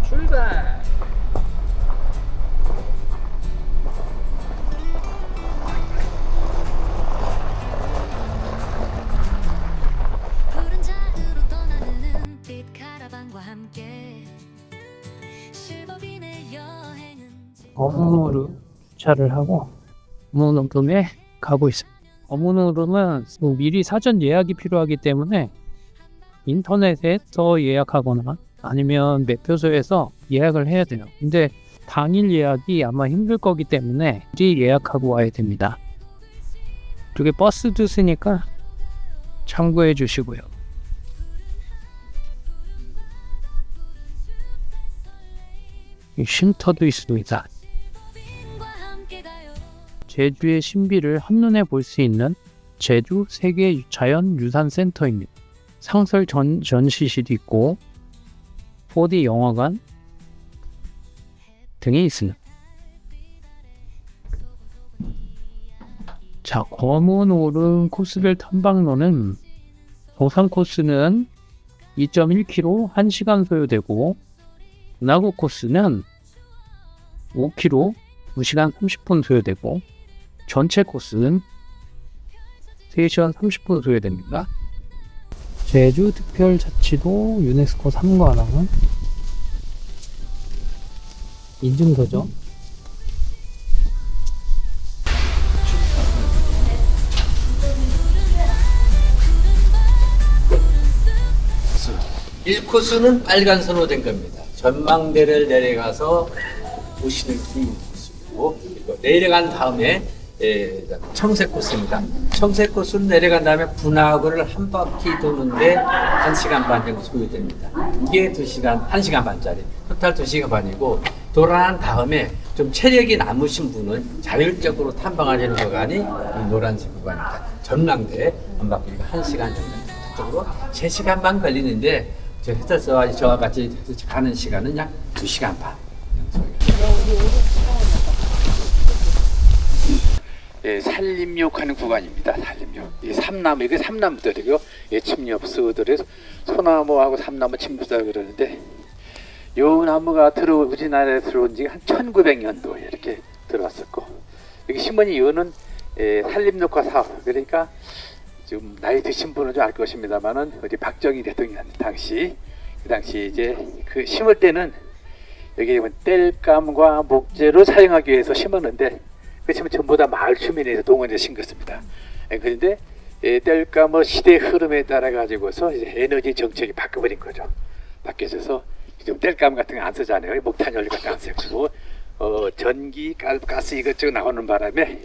출발. 푸른 자으로 떠나는 은빛 카라반과 함께 실버빈의 여행은 어문으로 주차를 하고 어문으로에 가고 있습니다. 어문으로는 미리 사전 예약이 필요하기 때문에 인터넷에서 예약하거나 아니면 매표소에서 예약을 해야 돼요. 근데 당일 예약이 아마 힘들 거기 때문에 미리 예약하고 와야 됩니다. 이쪽에 버스도 있으니까 참고해 주시고요. 이 쉼터도 있습니다. 빈과 함께 가요. 제주의 신비를 한눈에 볼 수 있는 제주 세계 자연유산센터입니다. 상설 전시실이 있고 4D 영화관 등이 있습니다. 자, 검은 오름 코스별 탐방로는 정상 코스는 2.1km 1시간 소요되고 은하구 코스는 5km 2시간 30분 소요되고 전체 코스는 3시간 30분 소요됩니다. 제주특별자치도 유네스코 3관왕은 인증서죠. 일 코스는 빨간 선으로 된 겁니다. 전망대를 내려가서 보시는 이 코스고, 그리고 내려간 다음에 청색 코스입니다. 청색 코스는 내려간 다음에 분화구를 한 바퀴 도는데 1시간 반 정도 소요됩니다. 이게 1시간 반짜리. 토탈 2시간 반이고, 돌아난 다음에 좀 체력이 남으신 분은 자율적으로 탐방하시는 구간이 이 노란색 구간입니다. 전망대 한 바퀴가 1시간 정도. 특적으로 3시간 반 걸리는데, 저와 같이 가는 시간은 약 2시간 반. 예, 산림욕하는 구간입니다. 산림욕. 이 삼나무, 이게 삼나무들이고요. 예, 침엽수들에서 소나무하고 삼나무 침엽수다 그러는데, 요 나무가 우리나라에 들어온 지가 한 1900년도에 이렇게 들어왔었고, 여기 신문이 이거는 산림녹화 사업. 그러니까 좀 나이 드신 분은 좀 알 것입니다만은 어디 박정희 대통령 당시 그 당시 이제 그 심을 때는 여기 땔감과 목재로 사용하기 위해서 심었는데 그렇지만 전부 다 마을 주민에서 동원해서 심겼습니다. 그런데 땔감의 시대 흐름에 따라 가지고서 이제 에너지 정책이 바뀌어버린 거죠. 바뀌어져서 지금 땔감 같은 거 안 쓰잖아요. 목탄 연료 같은 거 안 쓰고 전기, 가스 이것저것 나오는 바람에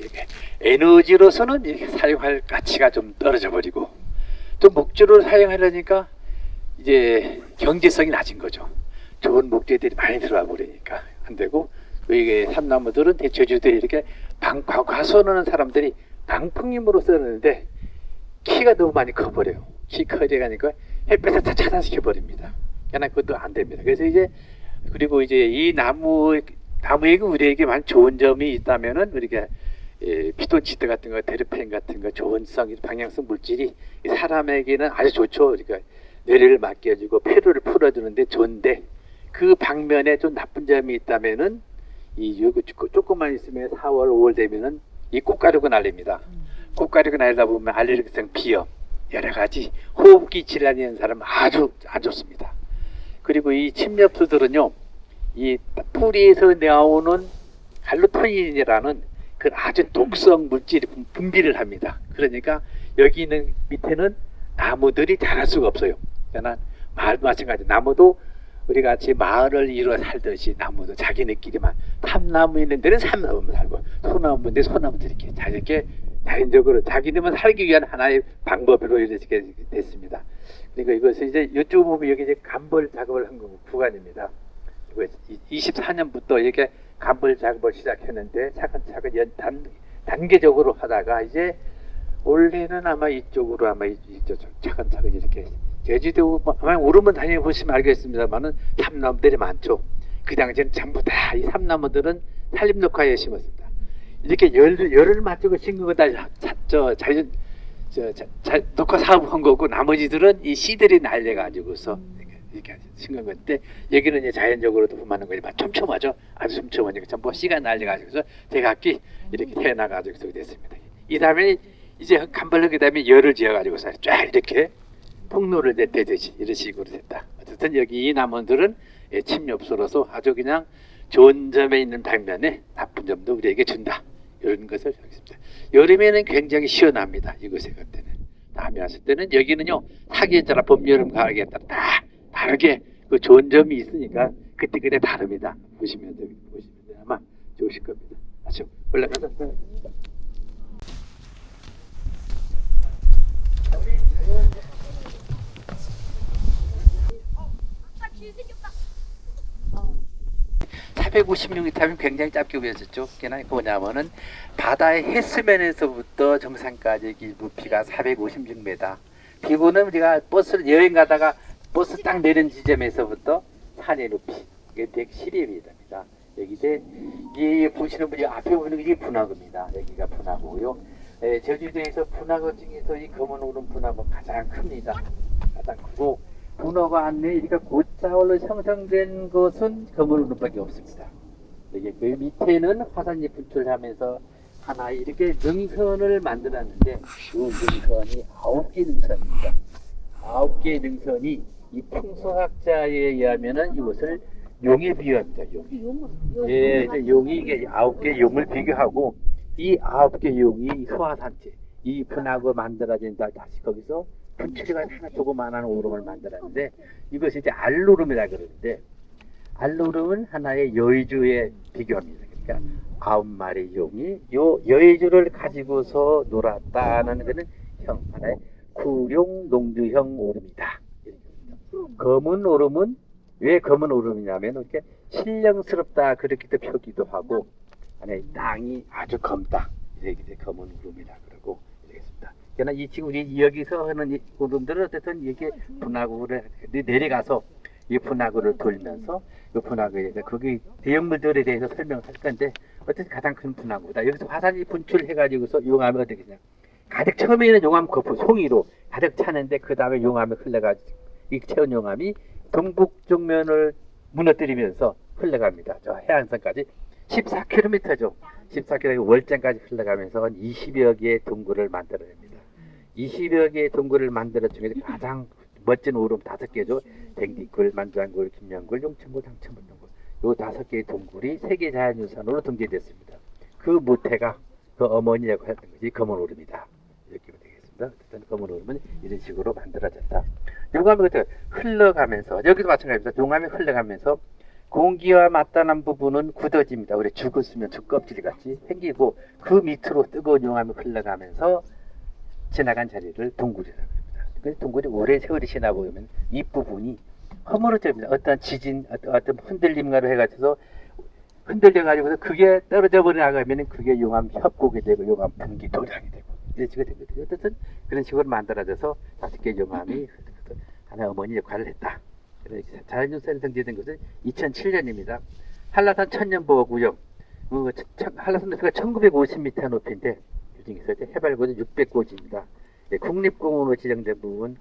에너지로서는 이렇게 사용할 가치가 좀 떨어져 버리고 또 목재로 사용하려니까 이제 경제성이 낮은 거죠. 좋은 목재들이 많이 들어와 버리니까 안 되고 이게 삼나무들은 제주도에 이렇게 과수하는 사람들이 방풍임으로 쓰는데 키가 너무 많이 커버려요. 키 커져가니까 햇볕을 다 차단시켜 버립니다. 그러나 그것도 안 됩니다. 그래서 이제 그리고 이제 이 나무에게 우리에게 많은 좋은 점이 있다면은 우리가 피톤치드 같은 거, 데르펜 같은 거, 좋은성, 방향성 물질이 사람에게는 아주 좋죠. 그러니까 뇌를 맡겨주고 폐로를 풀어주는데 좋은데 그 방면에 좀 나쁜 점이 있다면은 조금만 있으면 4월, 5월 되면은 이 꽃가루가 날립니다. 꽃가루가 날다 보면 알레르기성 비염, 여러 가지 호흡기 질환이 있는 사람은 아주 안 좋습니다. 그리고 이 침엽수들은요, 이 뿌리에서 나오는 갈루토닌이라는 그 아주 독성 물질이 분비를 합니다. 그러니까 여기 있는 밑에는 나무들이 자랄 수가 없어요. 그러나 마을도 마찬가지. 나무도 우리 같이 마을을 이루어 살듯이 나무도 자기네끼리만 삼나무 있는 데는 삼나무만 살고 소나무 있는 데 소나무들이 이렇게 자연적으로 자기네만 살기 위한 하나의 방법으로 이렇게 됐습니다. 그러니까 이것을 이제 이쪽 보면 여기 이제 간벌 작업을 한 구간입니다. 24년부터 이렇게 간벌 작업을 시작했는데 차근차근 단계적으로 하다가 이제 원래는 아마 이쪽으로 아마 차근차근 이렇게 제주도 아마 오르면 다녀보시면 알겠습니다만은 삼나무들이 많죠. 그 당시에는 전부 다 이 삼나무들은 산림녹화에 심었습니다. 이렇게 열을 맞추고 심은 거다 녹화 사업한 거고 나머지들은 이 씨들이 날려가지고서 이렇게 심은 건데 여기는 이제 자연적으로 도품하는 거지 촘촘하죠. 아주 촘촘하니까 전부 씨가 날려가지고서 대각기 이렇게 태어나가지고 저기 됐습니다. 이 다음에 이제 간벌하게 되면 열을 지어가지고서 쫙 이렇게 통로를 내대듯이 이런 식으로 됐다. 어쨌든 여기 이 나무들은 침엽수로서 아주 그냥 좋은 점에 있는 반면에 나쁜 점도 우리에게 준다. 이런 것을 하겠습니다. 여름에는 굉장히 시원합니다. 이곳에 갈 때는. 다음에 왔을 때는 여기는요 사기에 따라 봄, 여름, 가을에 따라 다 다르게 그 좋은 점이 있으니까 그때 다릅니다. 보시면 아마 좋으실 겁니다. 아시죠? 올라가서 아, 456m면 굉장히 짧게 보여졌죠. 그게 뭐냐면은 바다의 해수면에서부터 정상까지 높이가 456m. 그리고는 우리가 버스를 여행 가다가 버스 딱 내린 지점에서부터 산의 높이 이게 112m입니다. 여기 이제 이 보시는 분이 앞에 보이는 게 분화구입니다. 여기가 분화구고요. 제주도에서 분화구 중에서 이 검은 오름 분화구 가장 큽니다. 가장 크고 분화구 안에 이렇게 곧자올로 형성된 것은 검은 오름밖에 없습니다. 여기 그 밑에는 화산이 분출하면서 하나의 이렇게 능선을 만들었는데 이 능선이 9개 능선입니다. 9개의 능선이 이 풍수학자에 의하면은 이것을 용에 비유합니다. 용. 예, 용이 이게 9개 용을 비교하고 이 9개 용이 소화산체, 이 분화구 만들어진다 다시 거기서 분출이가 하나 조그만한 오름을 만들었는데 이것이 이제 알로름이라 그러는데 알로름은 하나의 여의주에 비교합니다. 그러니까 9마리 용이 요 여의주를 가지고서 놀았다는 것은 하나의 구룡 농주형 오름이다. 검은 오름은 왜 검은 오름이냐면 이렇게 신령스럽다 그렇게 또 표기도 하고 안에 땅이 아주 검다 이렇게 검은 오름이라 그러고 이러겠습니다. 그러나 이 지금 우리 여기서 하는 이 오름들은 어쨌든 이게 분화구를 내려가서 이 분화구를 돌면서 이 분화구에 대해서 거기 대형물들에 대해서 설명을 할 건데 어쨌든 가장 큰 분화구다. 여기서 화산이 분출해가지고서 용암이 어떻게 되냐? 가득 처음에는 용암 거품 송이로 가득 차는데 그 다음에 용암이 흘러가지고 이 채운 용암이 동북 쪽면을 무너뜨리면서 흘러갑니다. 저 해안선까지 14km죠. 14km 월장까지 흘러가면서 20여 개의 동굴을 만들어냅니다. 20여 개의 동굴을 만들어 중에서 가장 멋진 오름 5개죠. 댕디굴, 만장굴, 김양굴, 용천굴, 당천굴 동굴. 요 5개의 동굴이 세계 자연유산으로 등재됐습니다. 그 모태가 그 어머니라고 했던 것이 검은 오름이다. 이렇게 되겠습니다. 어쨌든 검은 오름은 이런 식으로 만들어졌다. 용암이 흘러가면서 여기도 마찬가지입니다. 용암이 흘러가면서 공기와 맞닿는 부분은 굳어집니다. 우리 죽었으면 죽껍질 같이 생기고 그 밑으로 뜨거운 용암이 흘러가면서 지나간 자리를 동굴이라고 합니다. 그래서 동굴이 오래 세월이 지나 보면 이 부분이 허물어집니다. 어떤 지진, 어떤 흔들림가로 해가지고 흔들려가지고서 그게 떨어져 버려 나가면 그게 용암 협곡이 되고 용암 분기 도장이 되고 이런 식으로 되거든요. 어쨌든 그런 식으로 만들어져서 5개 용암이 하나의 어머니 역할을 했다. 자연유산에 등재된 것은 2007년입니다. 한라산 천년보호구역. 한라산 높이가 1950m 높이인데 그중에서 해발고는 600고지입니다. 국립공원으로 지정된 부분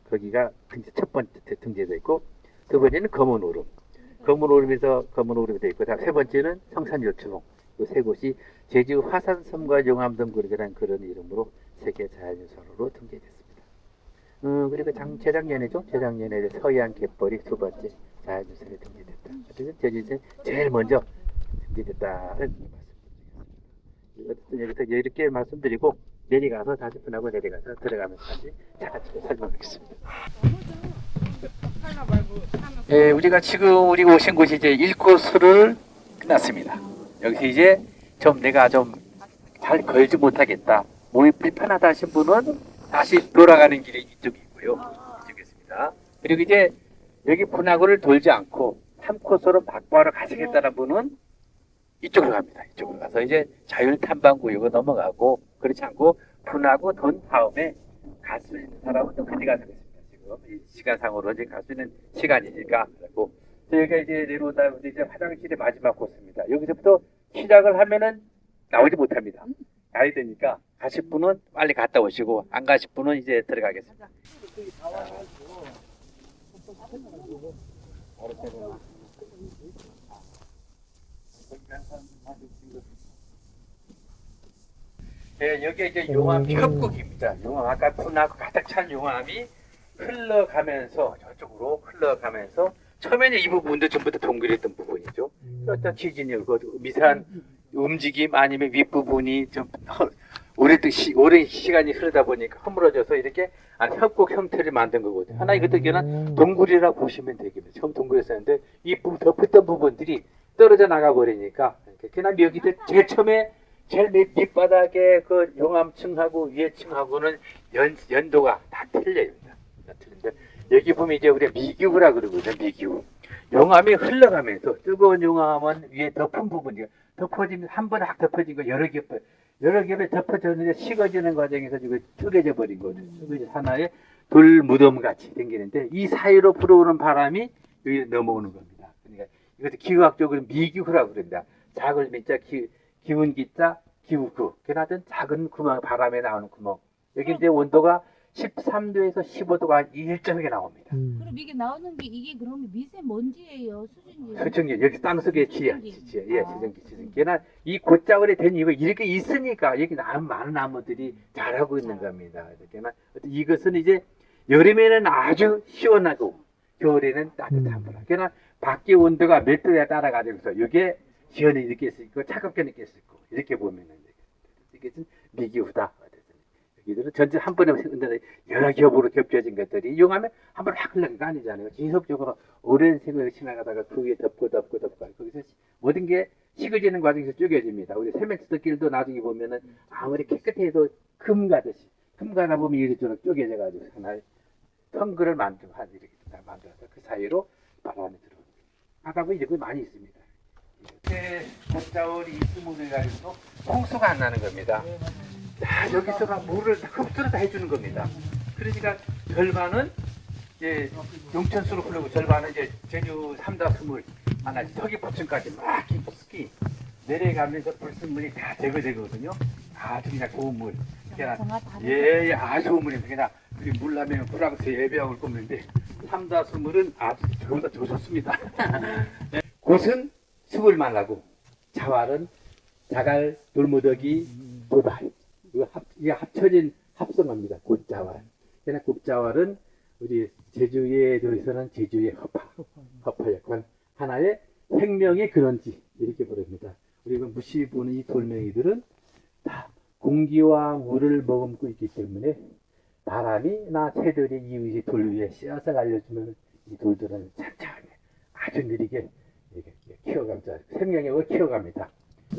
거기가 첫 번째 등재되어 있고 두 번째는 검은 오름. 검은 오름에서 검은 오름이 되어 있고 세 번째는 성산요충. 이 세 곳이 제주 화산섬과 용암 동굴이라는 그런 이름으로 세계 자연유산으로 등재됐습니다. 그리고 재작년에죠. 재작년에 서해안 갯벌이 두 번째 자연유산에 등재됐다. 그래서 제주에서 제일 먼저 등재됐다는 말씀드리겠습니다. 여기서 이렇게 말씀드리고 내려가서 다시 분하고 내려가서 들어가면서 다시 차근차근 설명하겠습니다. 우리가 지금 우리가 오신 곳이 이제 1코스를 끝났습니다. 여기서 이제 좀 내가 좀 잘 걸지 못하겠다. 몸이 불편하다 하신 분은 다시 돌아가는 길이 이쪽이고요. 이쪽이었습니다. 그리고 이제 여기 분화구를 돌지 않고 3코스로 바꿔러 가시겠다는 분은 이쪽으로 갑니다. 이쪽으로 가서 이제 자율탐방구역을 넘어가고 그렇지 않고 분화구 돈 다음에 갈 수 있는 사람은 또 그때 가서 있습니다. 지금 이 시간상으로 이제 갈 수 있는 시간이니까 그리고 저희가 이제 내려오다 이제 화장실의 마지막 코스입니다. 여기서부터 시작을 하면은 나오지 못합니다. 가야 되니까 가실 분은 빨리 갔다 오시고 안 가실 분은 이제 들어가겠습니다. 예, 여기 이제 용암 협곡입니다. 용암 아까 분하고 가득 찬 용암이 흘러가면서 저쪽으로 흘러가면서 처음에는 이 부분도 전부 다 동그랬던 부분이죠. 어떤 지진이 오고 미세한 움직임 아니면 윗부분이 좀 오랜 시간이 흐르다 보니까 허물어져서 이렇게 협곡 형태를 만든 거거든요. 하나 이것도 그냥 동굴이라고 보시면 되겠습니다. 처음 동굴이었는데 이 부분 덮었던 부분들이 떨어져 나가 버리니까 그냥 여기도 제일 처음에 제일 밑바닥에 그 용암층하고 위에층하고는 연도가 다 틀려요. 다 틀린데 여기 보면 이제 우리가 미기후라 그러거든요. 미기후. 용암이 흘러가면서 뜨거운 용암은 위에 덮은 부분이 덮어지면 한 번에 확 덮어진 거 여러 겹에 덮어졌는데 식어지는 과정에서 지금 쪼개져 버린 거죠. 쪼개져 하나의 돌 무덤 같이 생기는데 이 사이로 불어오는 바람이 여기 넘어오는 겁니다. 그러니까 이것도 기후학적으로 미기후라고 그럽니다. 작은 밑자 기운 기자 기후구 그나든 작은 구멍 바람에 나오는 구멍 여기 이제 온도가 13도에서 15도가 일정하게 나옵니다. 그럼 이게 나오는 게 이게 그러면 미세먼지예요, 수증기예요? 수증기 여기 땅속에 지야 수증기. 예 지증기 걔는 이 곧자월에 된 이유가 이렇게 있으니까 여기 많은 나무들이 자라고 있는 겁니다. 걔는 이것은 이제 여름에는 아주 시원하고 겨울에는 따뜻한 거라. 걔는 밖의 온도가 몇 도에 따라 가지고서 이게 시원히 느낄 수 있고 차갑게 느낄 수 있고 이렇게 보면은 이것은 미기후다. 여기들은 전체 한 번에 여러 겹으로 겹쳐진 것들이 용암에 한 번 확 흘러간 거 아니잖아요. 지속적으로 오랜 세월이 지나가다가 그 위에 덮고 거기서 모든 게 식어지는 과정에서 쪼개집니다. 우리 세멘트길도 나중에 보면은 아무리 깨끗해도 금 가다 보면 이렇게 쪼개져 가지고 하나의 텅그를 만들어서 그 사이로 바람이 들어옵니다. 하다 보면 이런 거 많이 있습니다. 이렇게 곱자월이 있음으로 해가지고 홍수가 안 나는 겁니다. 다 여기서가 물을 흡수를 다 해주는 겁니다. 그러니까 절반은 이제 용천수로 흐르고 절반은 이제 제주 삼다수물 하나 서귀포층까지 막 깊숙이 내려가면서 불순물이 다 제거되거든요. 아주 그냥 고운 물. 예, 아주 좋은 물입니다. 그냥 우리 물라면 프랑스 예배왕을 꼽는데 삼다수물은 아주 저보다 더 좋습니다. 곳은 숲을 말라고 자왈은 자갈, 돌무더기, 돌발 이게 합쳐진 합성어입니다. 곱자왈. 그러나 곱자왈은 우리 제주에 들어서는 제주의 허파 역할 하나의 생명의 근원지 이렇게 부릅니다. 우리가 무시 보는 이 돌멩이들은 다 공기와 물을 머금고 있기 때문에 바람이나 새들이 이 돌 위에 씨앗을 알려주면 이 돌들은 천천히 아주 느리게 키워갑니다. 생명력을 키워갑니다.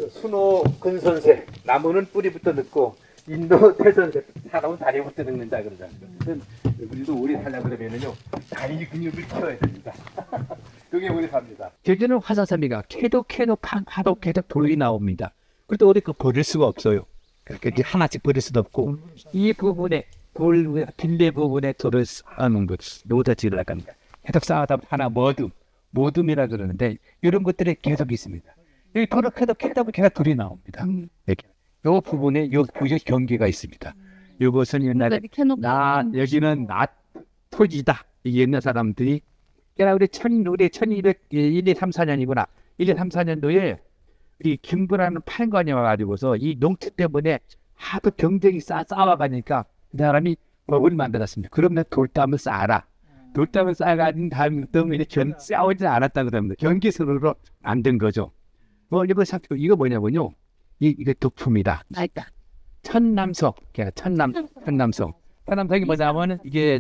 순호 근선새 나무는 뿌리부터 늙고 인도 태선새 사람은 다리부터 늙는다 그러잖아요. 우리도 오래 살려고 그러면은요 다리 근육을 키워야 됩니다. 그게 오래 삽니다. 제주는 화산섬이가 캐도 파도 계속 돌이 나옵니다. 그래도 우리 그 버릴 수가 없어요. 그렇게 하나씩 버릴 수도 없고 이 부분에 돌 빈대 부분에 돌을 쌓아놓은 것 여기다 지으려고 합니다. 계속 쌓아다 하나 모둠이라 그러는데 이런 것들이 계속 있습니다. 여기 돌을 캐도 계속 돌이 나옵니다. 이렇게. 요 부분에 요 경계가 있습니다. 이것은 옛날에 여기는 토지다. 이게 옛날 사람들이 그러니까 우리 1234년이구나. 1234년도에 이 김부라는 판관이 와가지고서 이 농토 때문에 하도 경쟁이 싸워가니까 그 사람이 법을 만들었습니다. 그러면 돌담을 쌓아라. 돌담을 쌓아가진 다음부터 싸우지 않았다 그럽니다. 경계선으로 만든 거죠. 이거 뭐냐면요. 이게 덕품이다. 천남석. 천남석이 뭐냐면 이게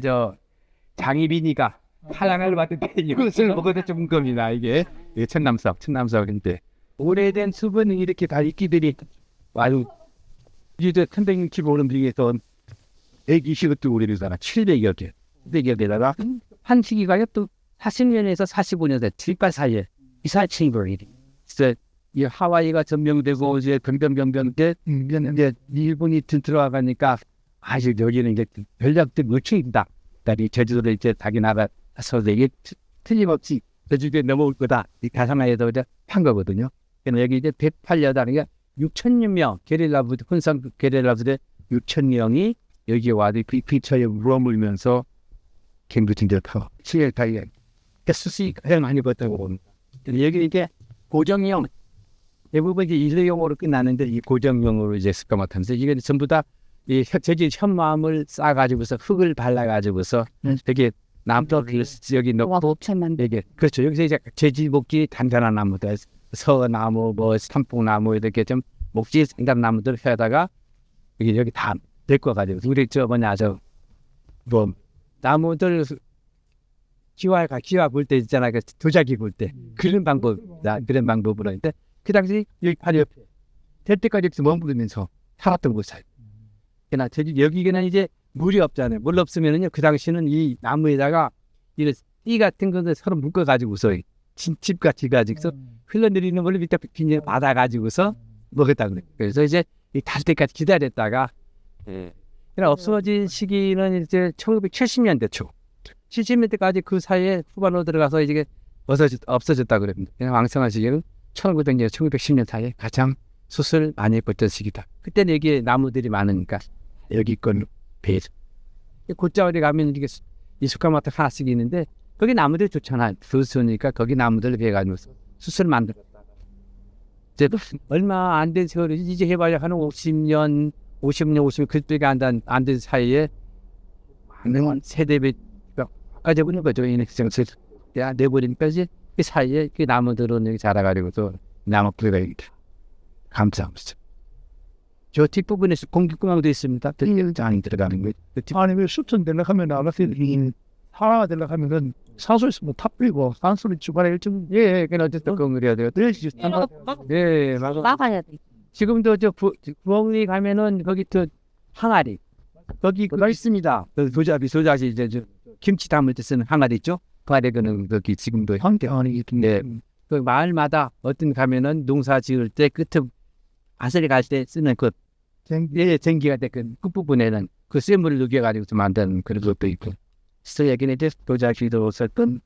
장희빈이가 사랑을 받을 때 이것을 먹어도 좋은 겁니다. 이게 천남석인데 오래된 숲은 이렇게 다 이끼들이 아주 이제 360원 중에서 120도 오래되잖아. 700여 개다가 한 시기가요 또 40년에서 45년 칠발 사이에 이사친벌이 그래서 이 하와이가 점령되고 이제 병변 때 이제 일본이 들어가니까 아직 여기는 이제 전략적 물층이다. 그다음에 제주도를 이제 자기 나라에서 이게 틀림없이 제주도에 넘어올 거다. 이 가상하에서 이제 판 거거든요. 그래서 여기 이제 108여단이가 6,000여 명 혼상 게릴라부대 6,000명이 여기 와서 피처에 물어물면서 갱부팅들 타고 7일까지 수익이 가장 많이 벌었다고 봅니다. 여기 이게 고정형 대부분 이제 일회용으로 끝나는데 이 고정형으로 이제 쓸 것 같으면서 이게 전부 다 이 제지 현마음을 싸가지고서 흙을 발라가지고서 되게 남쪽을 여기 넣고 이게 그렇죠. 여기서 이제 제지 목지 단단한 나무들 서나무 뭐 삼풍나무 이렇게 좀 목지 단단한 나무들 해다가 여기 다 데꿔가지고 우리 저 뭐냐 뭐 나무들 기와 볼 때 있잖아 그 도자기 볼 때 그런 방법으로 했는데 그 당시 여기 바로 옆에 될 때까지 이렇게 머무르면서 살았던 곳이에요. 그러나 여기는 이제 물이 없잖아요. 물 없으면은요 그 당시는 이 나무에다가 이런 띠 같은 거를 서로 묶어가지고서 집 가지고서 흘러내리는 물을 밑에 빈에 받아가지고서 먹었다 그래요. 그래서 이제 달 때까지 기다렸다가 그러나 없어진 시기는 이제 1970년대 초. 70년대까지 그 사이에 후반으로 들어가서 이제 없어졌다 그럽니다. 그냥 왕성한 시기는 1900년, 1910년 사이에 가장 수술 많이 벌던 시기다. 그때는 여기에 나무들이 많으니까 여기 건 배에서. 곧자월에 가면 이게 이수카마트 하나씩 있는데 거기 나무들이 좋잖아. 수수니까 거기 나무들을 베가지고 수술 만들었다. 이제 얼마 안 된 세월이 이제 해봐야 한 50년 그때가 안 된 사이에 많은 세대배 빠져버린 거죠. 이 생을 내버리니까 이제 그 사이에 그 나무들은 여기 자라가지고 또 나무 뿌리가 여기 감싸면서 저 뒷부분에서 공기구멍도 있습니다. 안에 들어가는 거예요. 아니 왜 수천 되려 하면 알아서 하나가 되려 하면은 산소에서 뭐 탑리고 산소를 주발에 일정 예, 그냥 어쨌든 공을 해야 돼요. 예, 맞아. 막아야 돼. 지금도 저 부엉리 가면은 거기 또 항아리 거기 그거 있습니다. 그 도자기 이제 저 김치 담을 때 쓰는 항아리 있죠? 그 아래는 거기 지금도 황대안이 있던데 그 마을마다 어떤 가면은 농사 지을 때 끝에 아슬이 갈 때 쓰는 그 전기가 그 끝부분에는 그 쇠물을 녹여가지고 만드는 그런 것도 있고. 그래서 여기는 이제 도자기도 썼던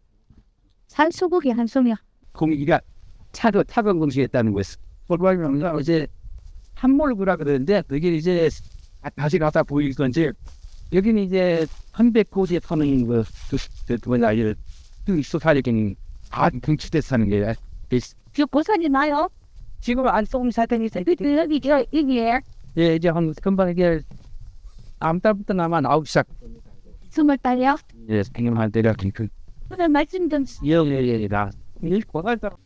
산소고기 한 송이야. 공기가 차가운 공기가 있다는 거였어. 이제 한몰구라 그러는데 여기 이제 다시 가다 보일 건지 여기는 이제 한백고지에 파는 그 뭐냐 이를 익숙하게는 다 분치돼서 사는 게 그 고산이 나요? 지금 안 쏘면 사단이 있어요. 이게 예, 이제 한 금방 이게 다음 달부터 아마 나오기 시작. 20달이요? 예, 생님한 때려 그 오늘 말씀 좀 예예예다.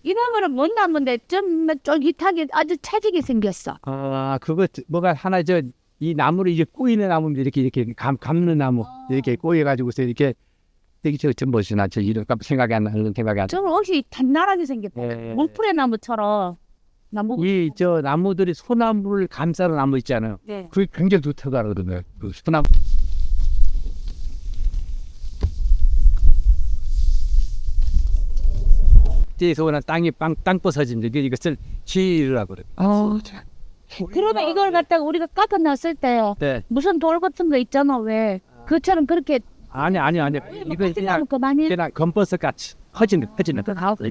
이나무는 못 나무인데 좀 쫄깃하게 아주 차지게 생겼어. 아, 그거 뭐가 하나 이 나무를 이제 꼬이는 나무인데 이렇게 감는 나무 이렇게 꼬여가지고서 이렇게 되게 좀 멋이나 저 이름 생각이 안 나는 생각이 안 나. 좀 옷이 단단하게 생겼다. 예. 물풀의 나무처럼. 나무. 이 저 나무들이 소나무를 감싸는 나무 있잖아요. 네. 그게 굉장히 좋다고 그러거든요. 그 소나무. 뒤에서 땅이 땅 부서진 게 이것을 지라고 그래요. 그러면 이걸 갖다가 우리가 깎아 놨을 때 네. 무슨 돌 같은 거 있잖아 왜 그처럼 그렇게 아니. 이거 그냥 검버섯 같이 허지는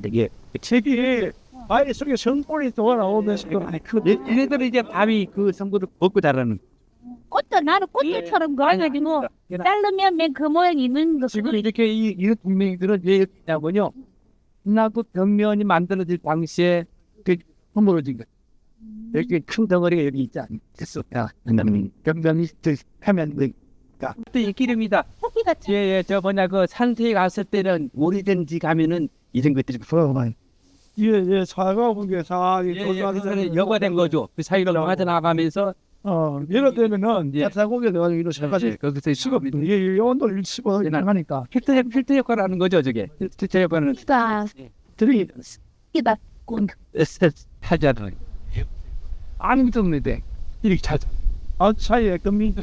이게 책이 아예 속에 성골이 또 나오면서 얘네들은 이제 밤이 그 성구를 먹고 자라는. 꽃도 나는 꽃들처럼 그래가지고 자르면 맨 그 모양 있는 거 지금 이렇게 이 동맹이들은 왜 있냐면요. 나도 벽면이 만들어질 당시에 그 허물어진 거. 여기 큰 덩어리가 여기 있지 않겠어? 벽면이 하면 또 이 기름이다. 토끼같이 예, 저 뭐냐 그 산세에 갔을 때는 오래된 지 가면은 이런 것들이 예 사과분계 사이 그래서 여과된 거죠. 그 사이로 빠져 나가면서 이럴 때면은 예. 사과분계 돼가지고 이런 색깔이 거기서 수급이 이 온도를 일치고 하니까 필터 역할을 하는 거죠, 저게. 필터 역할은 들이 이다 하잖아요. 아무도 없는데 이렇게 찾아. 사이에 금이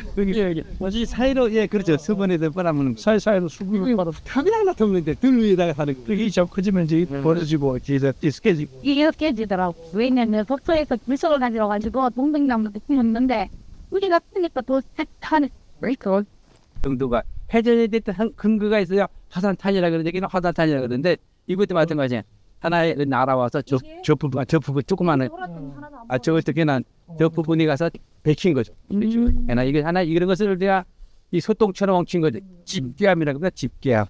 뭐지 사이로 그렇죠. 수분에서 뻔하면 사이사이로 수분이 바로 탑이 하나 없는데 들 위에다가 사는 거. 이게 좀 커지면 이제 벌어지고 이제 디스케지고 이게 깨지더라고. 왜냐면 속초에서 물속을 가지고 동백나무도 심었는데 우리가 크니까 더 하는 정도가 회전이 됐던 근거가 있어야 화산탄이라 그러는데 여기는 화산탄이라 그러는데 이것도 마찬가지야. 하나에 날아와서 저 부분 조그마한 저걸 그냥 저 부분에 가서 베킨 거죠. 그러나 이게 하나 이런 것을 우리가 이 소똥처럼 엉킨 거죠. 집게함이라고 합니다. 집게함.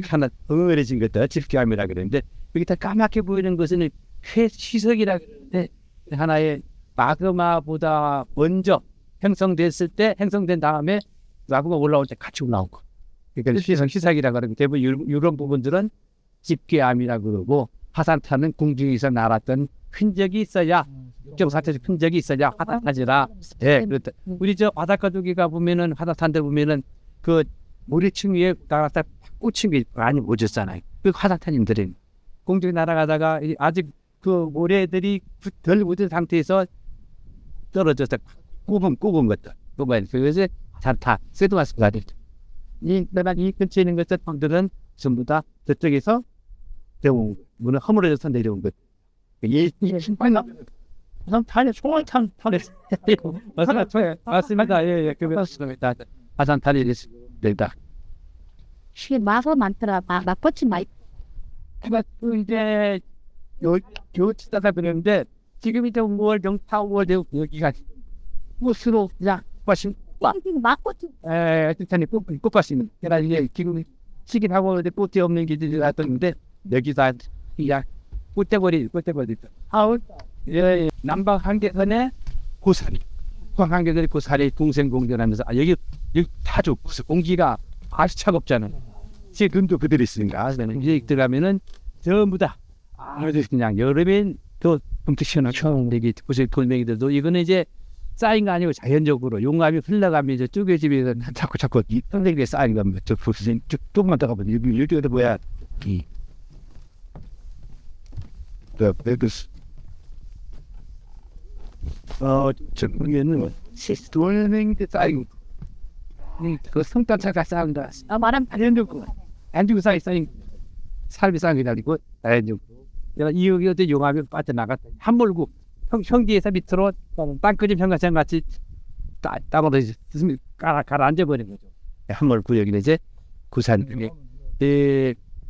하나 응어해진 것들 집기암이라 그러는데 여기 다 까맣게 보이는 것은 희석이라 그러는데 하나의 마그마보다 먼저 형성된 다음에 라구가 올라올 때 같이 올라오고 그러니까 희석이라 그러고 대부분 이런 부분들은 집기암이라 그러고 화산탄은 궁중에서 날았던 흔적이 있어야 육정사태적 흔적이 있어야 화산탄이라. 네, 그렇다. 우리 저 바닷가족이 가 보면은 화산탄들 보면은 그 모래층 위에 날았다 꽂힌 게 많이 묻었잖아요. 그 화산탄인들이 공중에 날아가다가 아직 그 모래들이 덜 묻은 상태에서 떨어져서 꼽은 것들. 그래서 화산탄, 쇠도마스가 됐죠. 이 근처에 있는 것들은 전부 다 저쪽에서 내려온 거. 문은 허물어져서 내려온 것. 이 탄에 총알탄 탄에 맞습니다. 예, 그렇습니다. 화산탄이 됐다. 이게 마서 많더라. 맛버치 많이. 또 이제 교치다가 그러는데 지금 이제 5월 영타 5월 되고 여기가 꽃으로 그냥 꽃밭이 맛버치. 하여튼이 꽃밭이 그러나 이제 지금 시기하고 이제 꽃이 없는 기들이 났던데 여기다 그냥 꽃대거리 아우 예, 남방 한계선에 고사리 한계선에 고사리 동생 공전하면서 여기 타죠. 공기가 아주 차갑잖아요. 지금도 그대로 있으니까 이제 들어가면은 전부 다 아주 그냥 여름엔 더 엄청 시원하고 여기 보실 돌멩이들도 이거는 이제 쌓인 거 아니고 자연적으로 용암이 흘러가면서 쪼개지면서 자꾸 이 선생님이 쌓인 겁니다. 저 보세요. 조금만 더 가보면 여기 어디 뭐야 이 저기에는 돌멩이들 쌓이고 그 성탄차가 쌓인다. 말하면 자연적으로 안주고 쌓인 삶이 쌓인 게 아니고 자연적으로 내가 이 어디 용암이 빠져나갔다 한물고 평지에서 밑으로 땅끝이 평가장 같이 땅으로 가라앉아 버린 거죠. 한물고 여기는 이제 구산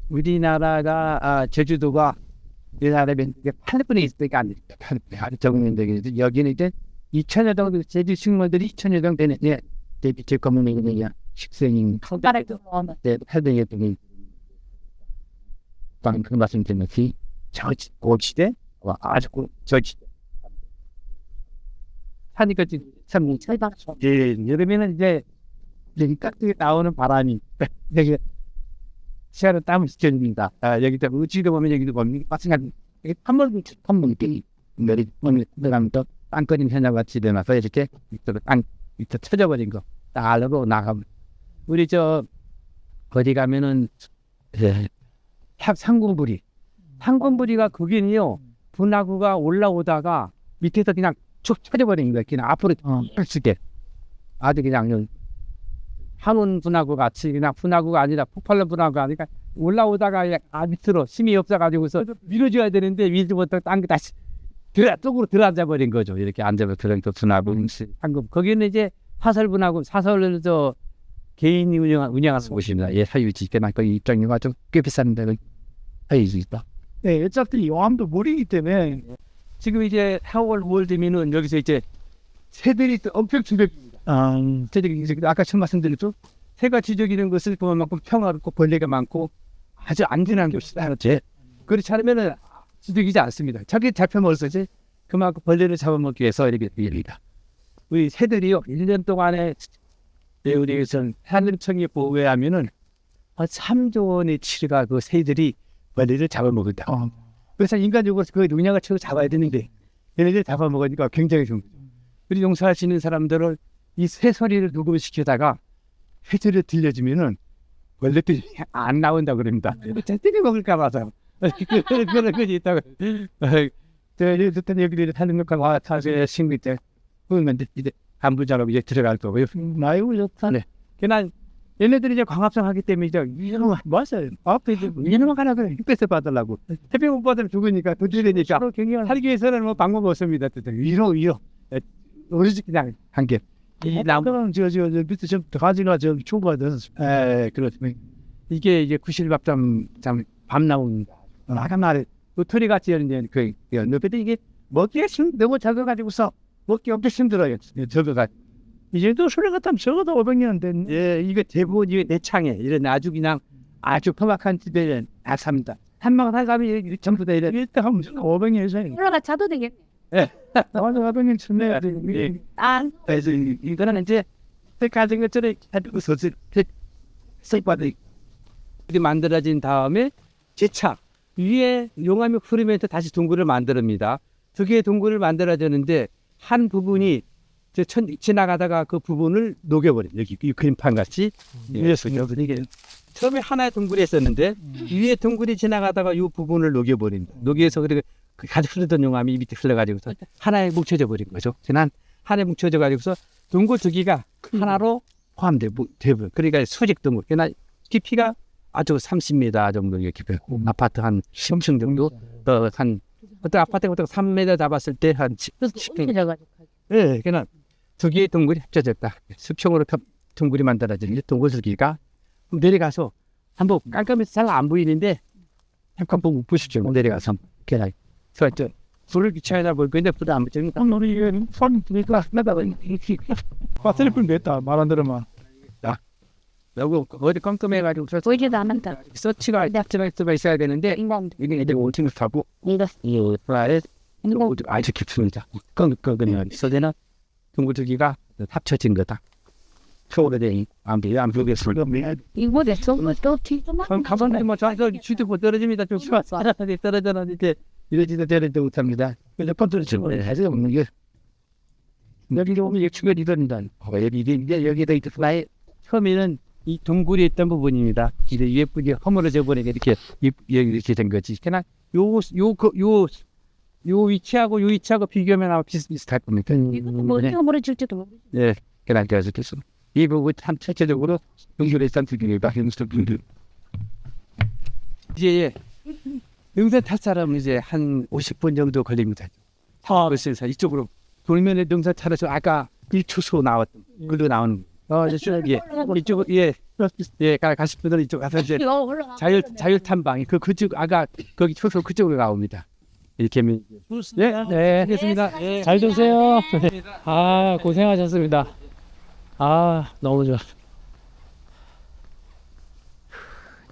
우리나라가 제주도가 우리나라에 8분의 1가 안 됩니다. 8분의 적응인데 여기는 이제 2천여 정 제주 식물들이 2천여 정 되는데 밑에 검은 그냥 식생인 손가락 좀 네, 8분의 1이 방금 말씀드린 것이 고시대 아주 저시대 하니까 참 저희 방 예, 여름에는 이제 깍두기 나오는 바람이 되게 시야를 땀을 시켜줍니다. 여기 때 우지도 보면 여기도 보면 마찬가지 한번 내리면서 땅거림 현장 같이 되면서 이렇게 밑에 쳐져버린 거 따르고 나가면 우리 저 어디 가면은 상군부리가 거기는요 분화구가 올라오다가 밑에서 그냥 쭉 쳐져버린 거예요. 그냥 앞으로 펼치게 아주 그냥 한온 분화구 같이 그냥 분화구가 아니라 폭발로 분화구가 아니라 올라오다가 밑으로 힘이 없어가지고서 밀어줘야 되는데 밀지부터 땅게 다시 쪽으로 들어앉아 버린 거죠. 이렇게 앉아서 그런 또 분화구 한국 거기는 이제 사설 분화구 사설을 저 개인이 운영하는 곳입니다. 예, 사유지 그러니까 입장료가 좀 꽤 비싼 데는 사유지 있다. 네, 어차피 용암도 물이기 때문에 지금 이제 4월 5월 되면은 여기서 이제 새들이 또 엄청 출격입니다. 새들이 아까 처음 말씀드렸죠. 새가 지저귀는 것을 그만큼 평화롭고 벌레가 많고 아주 안전한 곳이다. 그렇지. 그렇지 않으면은 지저귀지 않습니다. 저기 잡혀먹어서 이제 그만큼 벌레를 잡아먹기 위해서 이렇게 됩니다. 우리 새들이요 1년 동안에 우리 산림청이 보호해 하면은 3조 원의 치료가 그 새들이 벌레를 잡아먹었다. 그래서 인간적으로 그 농약을 쳐서 잡아야 되는데 얘네들 잡아먹으니까 굉장히 좋은 거죠. 우리 농사하시는 사람들은 이 새소리를 녹음시키다가 새소리를 들려주면은 벌레들이 안 나온다 그럽니다. 새들이 먹을까 봐서 그런 것이 있다고. 여기들이 타는 것과 와타세 신비 때 그러면 이제 간부 작업 이제 들어갈 거고요. 나이고 좋다. 네. 그냥 얘네들이 이제 광합성 하기 때문에 이제 위로만 맞아요. 앞에 이제 위로만 가라 그래. 햇볕을 받으려고. 햇볕 못 받으면 죽으니까 도저히니까 살기 위해서는 뭐 방법 없습니다. 위로 오로지 그냥 한 개. 이 나무 저 밑에 좀 가지가 좀 초보하던. 그렇습니다. 이게 이제 구실밥잠 밤 나옵니다. 아까 말에 도토리 같이 이제 그 옆에도 이게 먹기가 너무 작아가지고서 먹기 엄청 힘들어요. 저거가. 이제도 소리 같으면 적어도 500년 된. 예, 이게 대부분 이게 내창에 이런 아주 그냥 아주 험악한 집에는 다 삽니다. 한방 사람이 전부 다 이래. 1등 하면 500년 이상이. 올라가 자도 되겠네. 나와서 500년 천내야 돼. 아, 그래서 이거는 이제 가진 것들을 가지고 써받아 만들어진 다음에 재차 위에 용암이 흐르면서 다시 둥굴을 만듭니다. 두 개의 둥굴을 만들어졌는데 한 부분이 지나가다가 그 부분을 녹여버린 여기 이 그림판 같이 위에서 이게 처음에 하나의 둥굴이 있었는데 위에 둥굴이 지나가다가 이 부분을 녹여버린다. 녹여서 그리고 그 가득 흐르던 용암이 밑에 흘러가지고서 하나에 뭉쳐져 버린 거죠. 지난 하나에 뭉쳐져 가지고서 둥굴 두 개가 하나로 포함되고 그러니까 수직 둥굴. 그러나 깊이가 아주 30m 정도 깊이. 아파트 한 10층 정도. 한 어떤 아파트 같은 거 3m 잡았을 때 한 10층. 올려가지고. 예, 그냥 두 개의 둥굴이 합쳐졌다. 수평으로 둥굴이 만들어진 둥굴 두 개가 내려가서 한번 깜깜해서 잘 안 보이는데 잠깐 보고 보십시오. 내려가서 그냥 저 불을 비춰야 볼 건데 불을 안 비추니까 우리 이게 손 그러니까 나다가 배터리 불 냈다 말 안 들으면. 너무 어디 깜깜해가지고 보이지도 않는다. 서치가 있어야 되는데 인간 이게 이제 오팅을 타고 이거 이 프라에 아주 깊습니다. 그냥 있어되는 둥글 두 개가 합쳐진 거다. 초월된 안 보겠어. 이거 됐어? 또 튀지마. 가만히 뭐 저한테 주도 못 떨어집니다. 좀 떨어졌는데 이러지도 저러지도 못합니다. 근데 컨트롤 치고 해서 없는 게 여기 오면 이게 추가리던다. 여기다 이렇게 플라이 처음에는 이 둥굴이 있던 부분입니다. 이제 예쁘게 허물어져 버리게 이렇게 된 거지. 그냥 요 위치하고 비교하면 아마 비슷할 겁니다. 이거 뭐 어떻게 모르질지도 모르. 예, 그냥 계속해서 이 부분 참 전체적으로 연결해 있던 부분이다. 이제 능선 탈 사람은 이제 한 50분 정도 걸립니다. 그래서 이쪽으로 돌면에 능선 타서 아까 1초소 나왔던 글로 나오는 이쪽 가실 분들은 이쪽 가서 이제 이거 올라가. 자율 탐방이 그쪽 아까 거기 초소 그쪽으로 나옵니다. 이렇게 하면 네, 알겠습니다. 잘 드세요. 아, 고생하셨습니다. 아, 너무 좋아.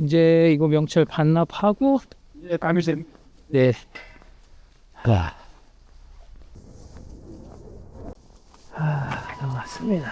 이제 이거 명찰 반납하고, 밤이세. 네. 나왔습니다.